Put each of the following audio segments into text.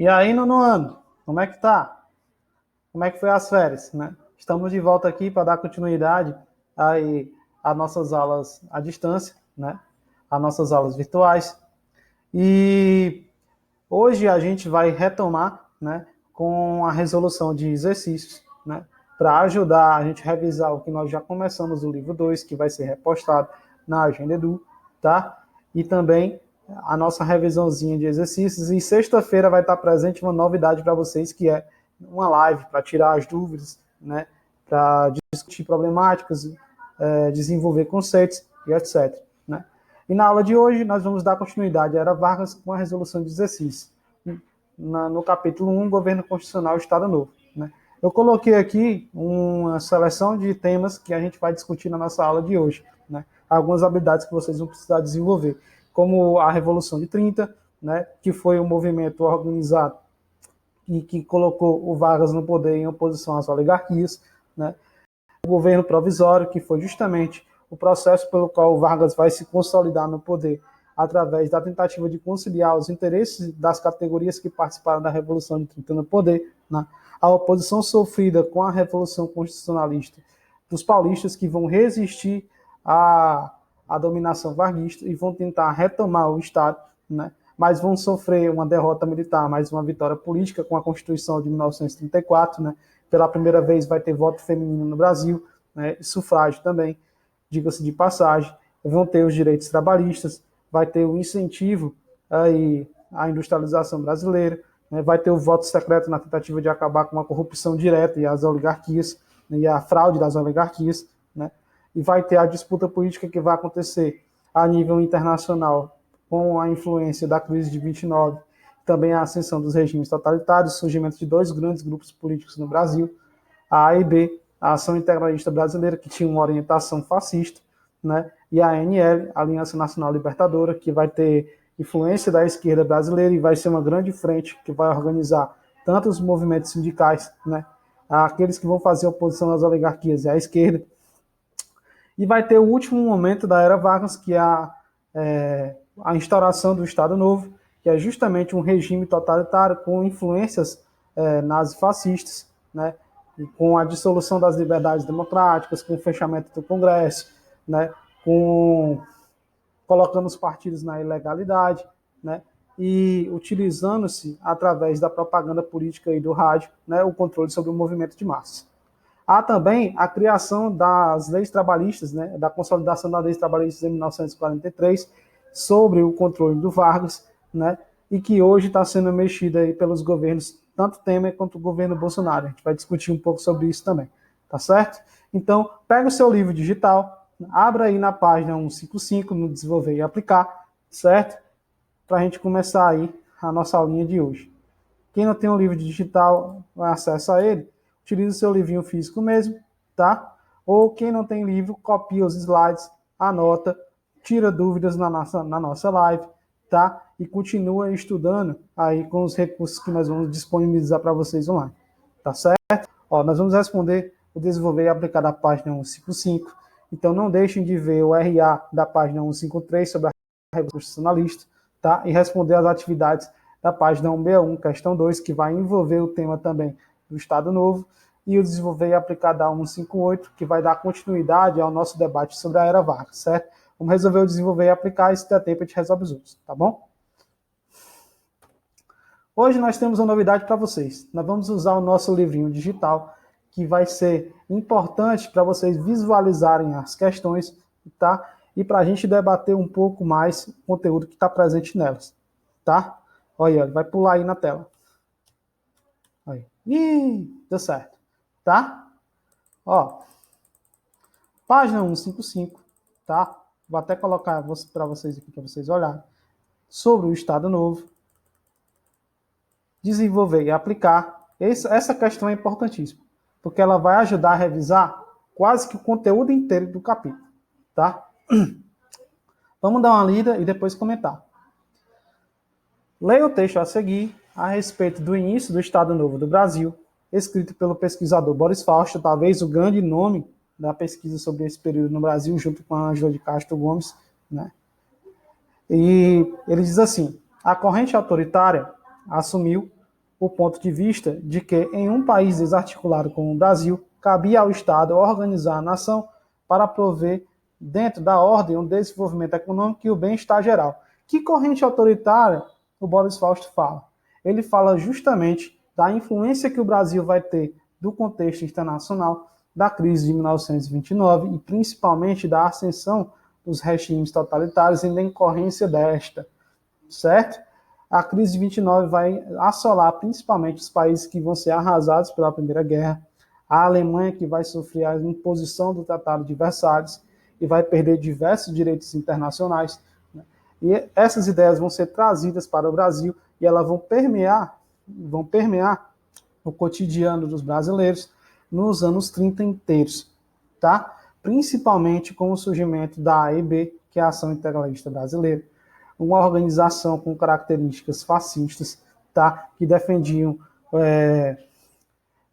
E aí, nono ano, como é que tá? Como é que foi as férias, né? Estamos de volta aqui para dar continuidade aí às nossas aulas à distância, né? Às nossas aulas virtuais. E hoje a gente vai retomar, né, com a resolução de exercícios, né, para ajudar a gente a revisar o que nós já começamos no livro 2, que vai ser repostado na Agenda Edu, tá? E também a nossa revisãozinha de exercícios. E sexta-feira vai estar presente uma novidade para vocês, que é uma live para tirar as dúvidas, né, para discutir problemáticas, desenvolver conceitos e etc. Né? E na aula de hoje, nós vamos dar continuidade à Era Vargas com a resolução de exercício. No capítulo 1, Governo Constitucional e Estado Novo. Né? Eu coloquei aqui uma seleção de temas que a gente vai discutir na nossa aula de hoje. Né? Algumas habilidades que vocês vão precisar desenvolver, como a Revolução de 30, né, que foi um movimento organizado e que colocou o Vargas no poder em oposição às oligarquias, né? O governo provisório, que foi justamente o processo pelo qual o Vargas vai se consolidar no poder através da tentativa de conciliar os interesses das categorias que participaram da Revolução de 30 no poder, né? A oposição sofrida com a Revolução Constitucionalista dos paulistas, que vão resistir à dominação varguista e vão tentar retomar o Estado, né? Mas vão sofrer uma derrota militar, mais uma vitória política com a Constituição de 1934, né? Pela primeira vez vai ter voto feminino no Brasil, né? Sufrágio também, diga-se de passagem, vão ter os direitos trabalhistas, vai ter o incentivo aí à industrialização brasileira, né? Vai ter o voto secreto na tentativa de acabar com a corrupção direta e as oligarquias, né? E a fraude das oligarquias, né? E vai ter a disputa política que vai acontecer a nível internacional com a influência da crise de 29, também a ascensão dos regimes totalitários, o surgimento de dois grandes grupos políticos no Brasil, a AIB, a Ação Integralista Brasileira, que tinha uma orientação fascista, né? E a ANL, a Aliança Nacional Libertadora, que vai ter influência da esquerda brasileira e vai ser uma grande frente que vai organizar tanto os movimentos sindicais, né, aqueles que vão fazer oposição às oligarquias e à esquerda. E vai ter o último momento da Era Vargas, que é a instauração do Estado Novo, que é justamente um regime totalitário com influências nazifascistas, né, com a dissolução das liberdades democráticas, com o fechamento do Congresso, né, com colocando os partidos na ilegalidade, né, e utilizando-se, através da propaganda política e do rádio, né, o controle sobre o movimento de massas. Há também a criação das leis trabalhistas, né, da consolidação das leis trabalhistas em 1943, sobre o controle do Vargas, né, e que hoje está sendo mexida aí pelos governos, tanto Temer quanto o governo Bolsonaro. A gente vai discutir um pouco sobre isso também, tá certo? Então, pega o seu livro digital, abra aí na página 155, no Desenvolver e Aplicar, certo? Para a gente começar aí a nossa aulinha de hoje. Quem não tem um livro digital, acessa a ele, utiliza o seu livrinho físico mesmo, tá? Ou quem não tem livro, copia os slides, anota, tira dúvidas na nossa live, tá? E continua estudando aí com os recursos que nós vamos disponibilizar para vocês online, tá certo? Ó, nós vamos responder o Desenvolver e Aplicar da página 155, então não deixem de ver o RA da página 153 sobre a Revolução Constitucionalista, tá? E responder as atividades da página 161, questão 2, que vai envolver o tema também do Estado Novo, e o Desenvolver e Aplicar da 158, que vai dar continuidade ao nosso debate sobre a Era Vargas, certo? Vamos resolver o Desenvolver e Aplicar, e se der tempo a gente resolve os outros, tá bom? Hoje nós temos uma novidade para vocês. Nós vamos usar o nosso livrinho digital, que vai ser importante para vocês visualizarem as questões, tá? E para a gente debater um pouco mais o conteúdo que está presente nelas, tá? Olha, vai pular aí na tela. Aí. Ih, deu certo, tá? Ó, página 155, tá? Vou até colocar para vocês aqui, para vocês olharem. Sobre o Estado Novo. Desenvolver e aplicar. Essa questão é importantíssima, porque ela vai ajudar a revisar quase que o conteúdo inteiro do capítulo, tá? Vamos dar uma lida e depois comentar. Leia o texto a seguir a respeito do início do Estado Novo do Brasil, escrito pelo pesquisador Boris Fausto, talvez o grande nome da pesquisa sobre esse período no Brasil, junto com a Ângela de Castro Gomes, né? E ele diz assim: a corrente autoritária assumiu o ponto de vista de que, em um país desarticulado como o Brasil, cabia ao Estado organizar a nação para prover, dentro da ordem, um desenvolvimento econômico e o bem-estar geral. Que corrente autoritária o Boris Fausto fala? Ele fala justamente da influência que o Brasil vai ter do contexto internacional, da crise de 1929 e principalmente da ascensão dos regimes totalitários em decorrência desta, certo? A crise de 29 vai assolar principalmente os países que vão ser arrasados pela Primeira Guerra, a Alemanha, que vai sofrer a imposição do Tratado de Versalhes e vai perder diversos direitos internacionais, né? E essas ideias vão ser trazidas para o Brasil e elas vão permear o cotidiano dos brasileiros nos anos 30 inteiros, tá? Principalmente com o surgimento da AIB, que é a Ação Integralista Brasileira, uma organização com características fascistas, tá? Que defendiam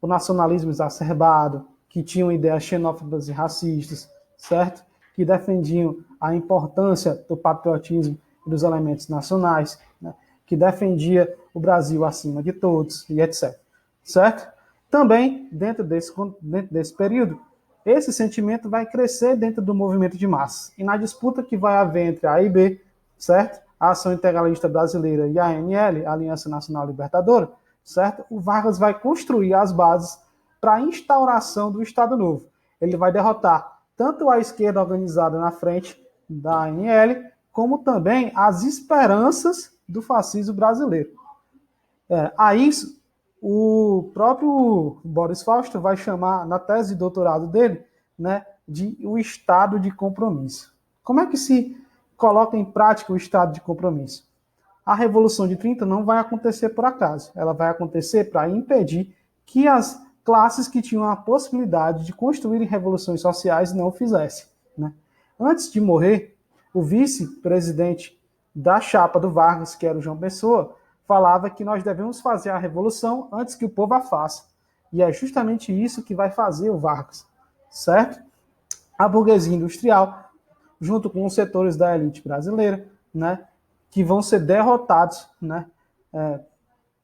o nacionalismo exacerbado, que tinham ideias xenófobas e racistas, certo? Que defendiam a importância do patriotismo e dos elementos nacionais, né? Que defendia o Brasil acima de todos, e etc. Certo? Também, dentro desse período, esse sentimento vai crescer dentro do movimento de massa. E na disputa que vai haver entre a AIB, certo? A Ação Integralista Brasileira e a ANL, a Aliança Nacional Libertadora, certo? O Vargas vai construir as bases para a instauração do Estado Novo. Ele vai derrotar tanto a esquerda organizada na frente da ANL, como também as esperanças do fascismo brasileiro. A isso, o próprio Boris Fausto vai chamar, na tese de doutorado dele, né, de o estado de compromisso. Como é que se coloca em prática o estado de compromisso? A Revolução de 30 não vai acontecer por acaso. Ela vai acontecer para impedir que as classes que tinham a possibilidade de construírem revoluções sociais não o fizessem, né? Antes de morrer, o vice-presidente da chapa do Vargas, que era o João Pessoa, falava que nós devemos fazer a revolução antes que o povo a faça. E é justamente isso que vai fazer o Vargas, certo? A burguesia industrial, junto com os setores da elite brasileira, né, que vão ser derrotados, né,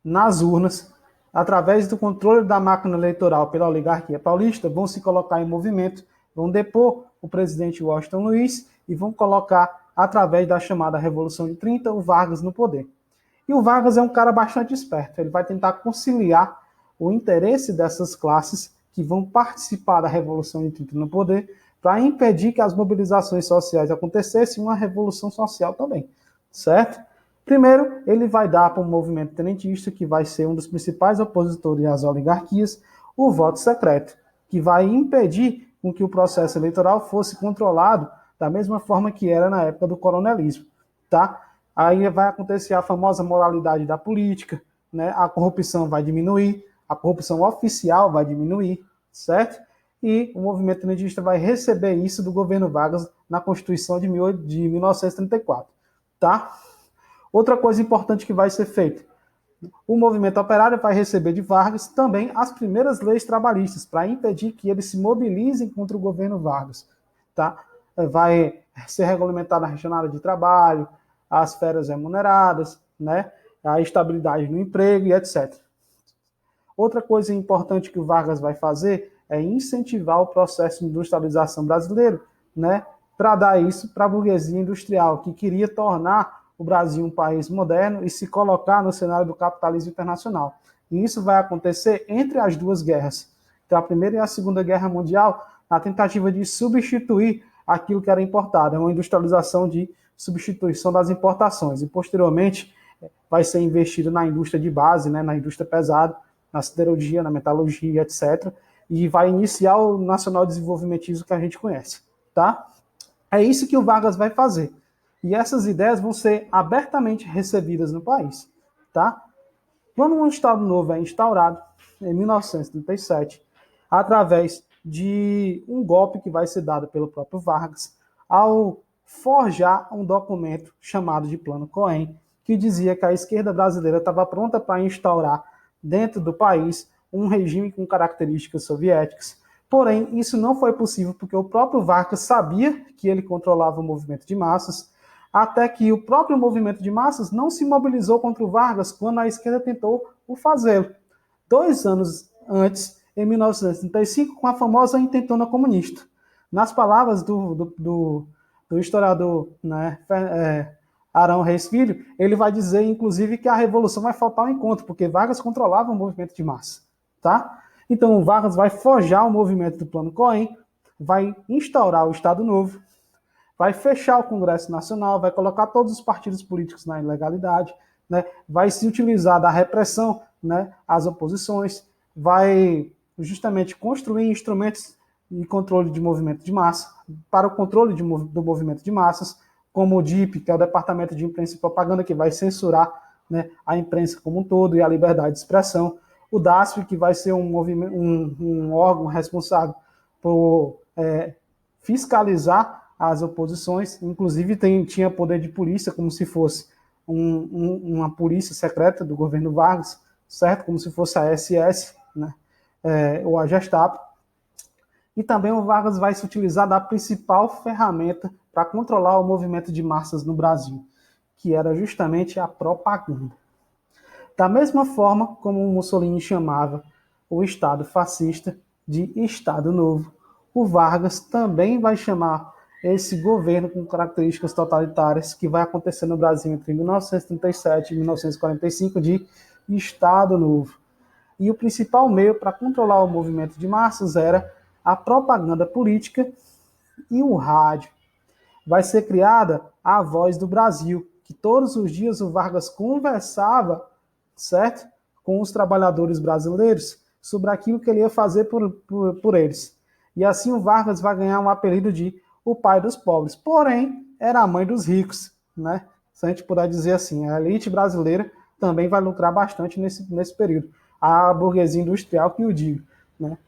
nas urnas, através do controle da máquina eleitoral pela oligarquia paulista, vão se colocar em movimento, vão depor o presidente Washington Luiz e vão colocar, através da chamada Revolução de 30, o Vargas no poder. E o Vargas é um cara bastante esperto, ele vai tentar conciliar o interesse dessas classes que vão participar da Revolução de 30 no poder, para impedir que as mobilizações sociais acontecessem, uma revolução social também, certo? Primeiro, ele vai dar para o movimento tenentista, que vai ser um dos principais opositores às oligarquias, o voto secreto, que vai impedir com que o processo eleitoral fosse controlado da mesma forma que era na época do coronelismo, tá? Aí vai acontecer a famosa moralidade da política, né? A corrupção vai diminuir, a corrupção oficial vai diminuir, certo? E o movimento tenentista vai receber isso do governo Vargas na Constituição de 1934, tá? Outra coisa importante que vai ser feita, o movimento operário vai receber de Vargas também as primeiras leis trabalhistas, para impedir que eles se mobilizem contra o governo Vargas, tá? Vai ser regulamentada a jornada de trabalho, as férias remuneradas, né? A estabilidade no emprego e etc. Outra coisa importante que o Vargas vai fazer é incentivar o processo de industrialização brasileiro, né, para dar isso para a burguesia industrial, que queria tornar o Brasil um país moderno e se colocar no cenário do capitalismo internacional. E isso vai acontecer entre as duas guerras, então a Primeira e a Segunda Guerra Mundial, na tentativa de substituir aquilo que era importado, é uma industrialização de substituição das importações, e posteriormente vai ser investido na indústria de base, né, na indústria pesada, na siderurgia, na metalurgia, etc., e vai iniciar o nacional desenvolvimentismo que a gente conhece, tá? É isso que o Vargas vai fazer. E essas ideias vão ser abertamente recebidas no país, tá? Quando um Estado Novo é instaurado, em 1937, através de um golpe que vai ser dado pelo próprio Vargas, ao forjar um documento chamado de Plano Cohen, que dizia que a esquerda brasileira estava pronta para instaurar dentro do país um regime com características soviéticas. Porém, isso não foi possível porque o próprio Vargas sabia que ele controlava o movimento de massas, até que o próprio movimento de massas não se mobilizou contra o Vargas quando a esquerda tentou o fazê-lo. 2 anos antes, em 1935, com a famosa intentona comunista. Nas palavras do historiador, né, Arão Reis Filho, ele vai dizer, inclusive, que a revolução vai faltar ao encontro, porque Vargas controlava o movimento de massa. Tá? Então, o Vargas vai forjar o movimento do Plano Cohen, vai instaurar o Estado Novo, vai fechar o Congresso Nacional, vai colocar todos os partidos políticos na ilegalidade, né? Vai se utilizar da repressão, né, às oposições, vai justamente construir instrumentos de controle de movimento de massa, para o controle do movimento de massas, como o DIP, que é o Departamento de Imprensa e Propaganda, que vai censurar, né, a imprensa como um todo e a liberdade de expressão, o DASF, que vai ser um órgão responsável por fiscalizar as oposições, inclusive tinha poder de polícia, como se fosse uma polícia secreta do governo Vargas, certo? Como se fosse a SS, né? Ou a Gestapo. E também o Vargas vai se utilizar da principal ferramenta para controlar o movimento de massas no Brasil, que era justamente a propaganda. Da mesma forma como Mussolini chamava o Estado fascista de Estado Novo, o Vargas também vai chamar esse governo com características totalitárias que vai acontecer no Brasil entre 1937 e 1945 de Estado Novo. E o principal meio para controlar o movimento de massas era a propaganda política e o rádio. Vai ser criada a Voz do Brasil, que todos os dias o Vargas conversava, certo, com os trabalhadores brasileiros sobre aquilo que ele ia fazer por eles. E assim o Vargas vai ganhar um apelido de o pai dos pobres. Porém, era a mãe dos ricos, né? Se a gente puder dizer assim, a elite brasileira também vai lucrar bastante nesse período. A burguesia industrial que o digo, né?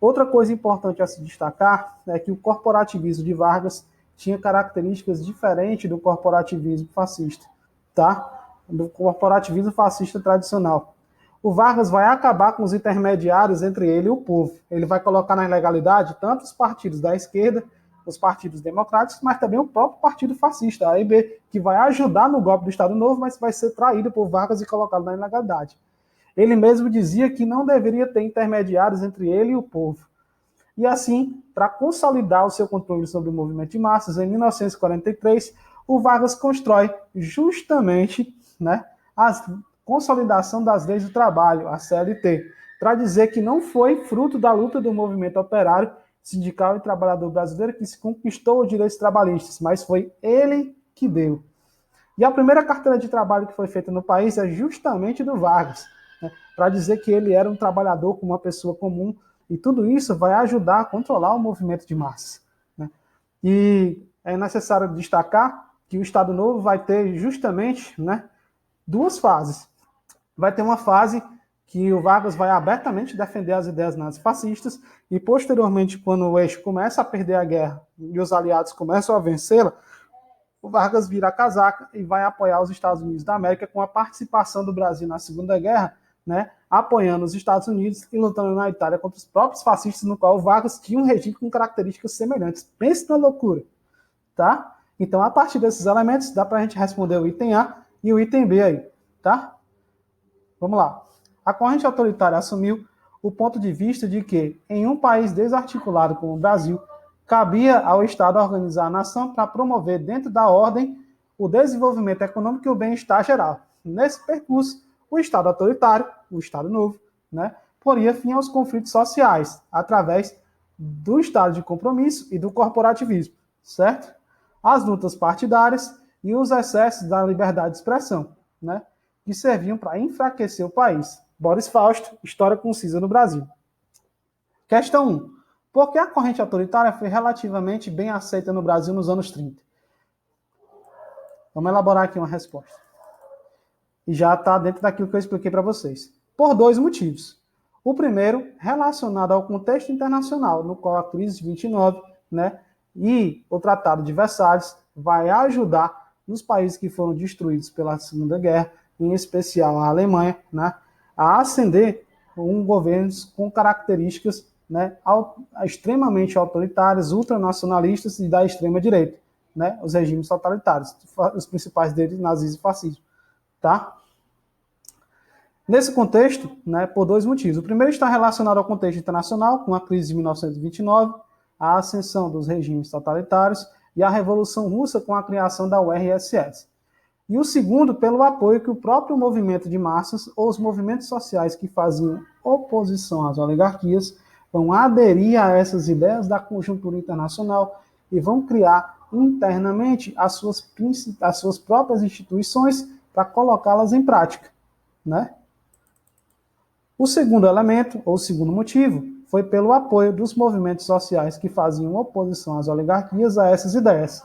Outra coisa importante a se destacar é que o corporativismo de Vargas tinha características diferentes do corporativismo fascista, tá? Do corporativismo fascista tradicional. O Vargas vai acabar com os intermediários entre ele e o povo. Ele vai colocar na ilegalidade tanto os partidos da esquerda, os partidos democráticos, mas também o próprio partido fascista, a AIB, que vai ajudar no golpe do Estado Novo, mas vai ser traído por Vargas e colocado na ilegalidade. Ele mesmo dizia que não deveria ter intermediários entre ele e o povo. E assim, para consolidar o seu controle sobre o movimento de massas, em 1943, o Vargas constrói justamente, né, a consolidação das leis do trabalho, a CLT, para dizer que não foi fruto da luta do movimento operário, sindical e trabalhador brasileiro que se conquistou os direitos trabalhistas, mas foi ele que deu. E a primeira carteira de trabalho que foi feita no país é justamente do Vargas, né, para dizer que ele era um trabalhador como uma pessoa comum, e tudo isso vai ajudar a controlar o movimento de massas, né? E é necessário destacar que o Estado Novo vai ter justamente, né, 2 fases. Vai ter uma fase que o Vargas vai abertamente defender as ideias nazifascistas e, posteriormente, quando o eixo começa a perder a guerra e os aliados começam a vencê-la, o Vargas vira a casaca e vai apoiar os Estados Unidos da América com a participação do Brasil na Segunda Guerra, né, apoiando os Estados Unidos e lutando na Itália contra os próprios fascistas, no qual o Vargas tinha um regime com características semelhantes. Pense na loucura, tá? Então, a partir desses elementos, dá para a gente responder o item A e o item B aí, tá? Vamos lá. A corrente autoritária assumiu o ponto de vista de que, em um país desarticulado como o Brasil, cabia ao Estado organizar a nação para promover, dentro da ordem, o desenvolvimento econômico e o bem-estar geral. Nesse percurso, o Estado autoritário, o Estado Novo, né, poria fim aos conflitos sociais, através do Estado de compromisso e do corporativismo, certo? As lutas partidárias e os excessos da liberdade de expressão, né, que serviam para enfraquecer o país. Boris Fausto, História Concisa no Brasil. Questão 1. Por que a corrente autoritária foi relativamente bem aceita no Brasil nos anos 30? Vamos elaborar aqui uma resposta. E já está dentro daquilo que eu expliquei para vocês. Por 2 motivos. O primeiro, relacionado ao contexto internacional, no qual a crise de 29, né, e o Tratado de Versalhes vai ajudar nos países que foram destruídos pela Segunda Guerra, em especial a Alemanha, né, a ascender um governo com características, né, extremamente autoritárias, ultranacionalistas e da extrema-direita. né, os regimes totalitários, os principais deles, nazismo e fascismo, tá? Nesse contexto, né, por dois motivos. O primeiro está relacionado ao contexto internacional, com a crise de 1929, a ascensão dos regimes totalitários e a Revolução Russa com a criação da URSS. E o segundo, pelo apoio que o próprio movimento de massas ou os movimentos sociais que faziam oposição às oligarquias vão aderir a essas ideias da conjuntura internacional e vão criar internamente as suas próprias instituições para colocá-las em prática, né? O segundo elemento, ou segundo motivo, foi pelo apoio dos movimentos sociais que faziam oposição às oligarquias a essas ideias,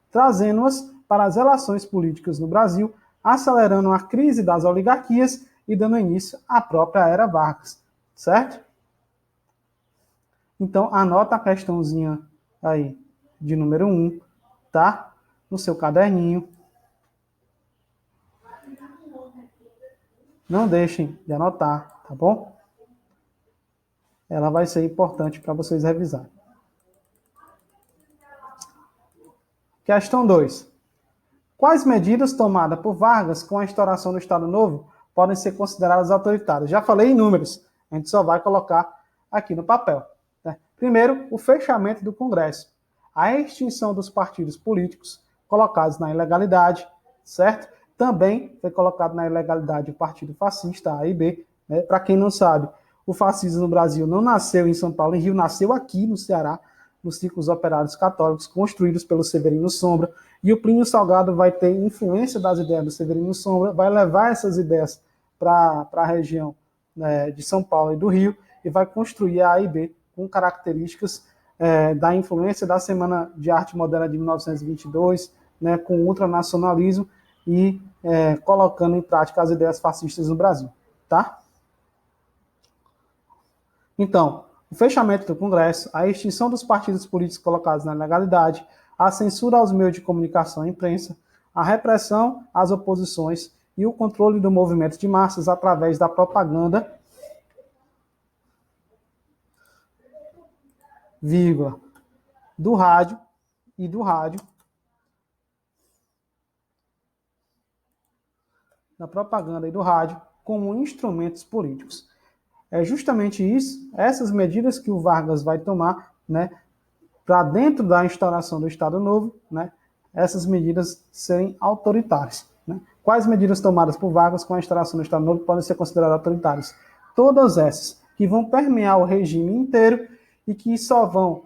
trazendo-as para as relações políticas no Brasil, acelerando a crise das oligarquias e dando início à própria Era Vargas, certo? Então, anota a questãozinha aí de número 1, tá? No seu caderninho. Não deixem de anotar, tá bom? Ela vai ser importante para vocês revisarem. Questão 2. Quais medidas tomadas por Vargas com a instauração do Estado Novo podem ser consideradas autoritárias? Já falei em números, a gente só vai colocar aqui no papel. Né? Primeiro, o fechamento do Congresso, a extinção dos partidos políticos colocados na ilegalidade, certo? Também foi colocado na ilegalidade o Partido Fascista, A e B. Né? Para quem não sabe, o fascismo no Brasil não nasceu em São Paulo, em Rio, nasceu aqui no Ceará, nos círculos operários católicos, construídos pelo Severino Sombra, e o Plínio Salgado vai ter influência das ideias do Severino Sombra, vai levar essas ideias para a região, né, de São Paulo e do Rio, e vai construir a A e B com características da influência da Semana de Arte Moderna de 1922, né, com ultranacionalismo, e colocando em prática as ideias fascistas no Brasil, tá? Então, o fechamento do Congresso, a extinção dos partidos políticos colocados na ilegalidade, a censura aos meios de comunicação e imprensa, a repressão às oposições e o controle do movimento de massas através da propaganda, vírgula, do rádio, da propaganda e do rádio como instrumentos políticos. É justamente isso, essas medidas que o Vargas vai tomar, né, para dentro da instauração do Estado Novo, né, essas medidas serem autoritárias. Né? Quais medidas tomadas por Vargas com a instauração do Estado Novo podem ser consideradas autoritárias? Todas essas, que vão permear o regime inteiro e que só vão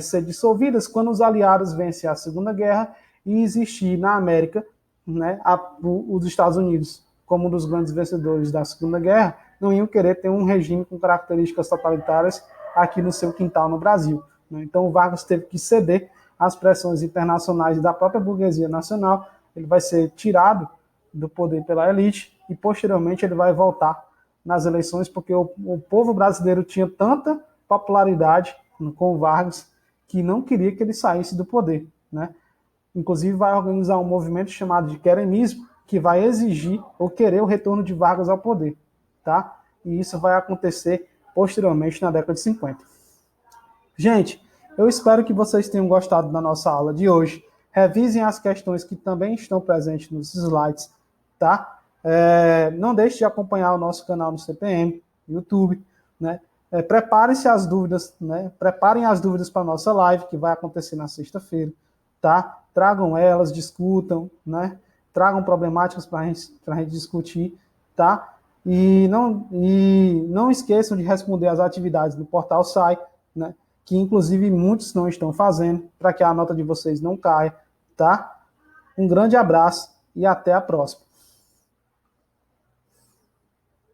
ser dissolvidas quando os aliados vencem a Segunda Guerra e existir na América, né, os Estados Unidos, como um dos grandes vencedores da Segunda Guerra, não iam querer ter um regime com características totalitárias aqui no seu quintal no Brasil. Né? Então o Vargas teve que ceder às pressões internacionais da própria burguesia nacional, ele vai ser tirado do poder pela elite e posteriormente ele vai voltar nas eleições porque o povo brasileiro tinha tanta popularidade com o Vargas que não queria que ele saísse do poder. Né? Inclusive vai organizar um movimento chamado de queremismo que vai exigir ou querer o retorno de Vargas ao poder. Tá? E isso vai acontecer posteriormente na década de 50. Gente, eu espero que vocês tenham gostado da nossa aula de hoje. Revisem as questões que também estão presentes nos slides, tá? Não deixe de acompanhar o nosso canal no CPM, YouTube, né? Preparem-se as dúvidas, né? Preparem as dúvidas para a nossa live, que vai acontecer na sexta-feira, tá? Tragam elas, discutam, né? Tragam problemáticas para a gente discutir, tá? E não esqueçam de responder às atividades do Portal SAI, né? Que inclusive muitos não estão fazendo, para que a nota de vocês não caia, tá? Um grande abraço e até a próxima.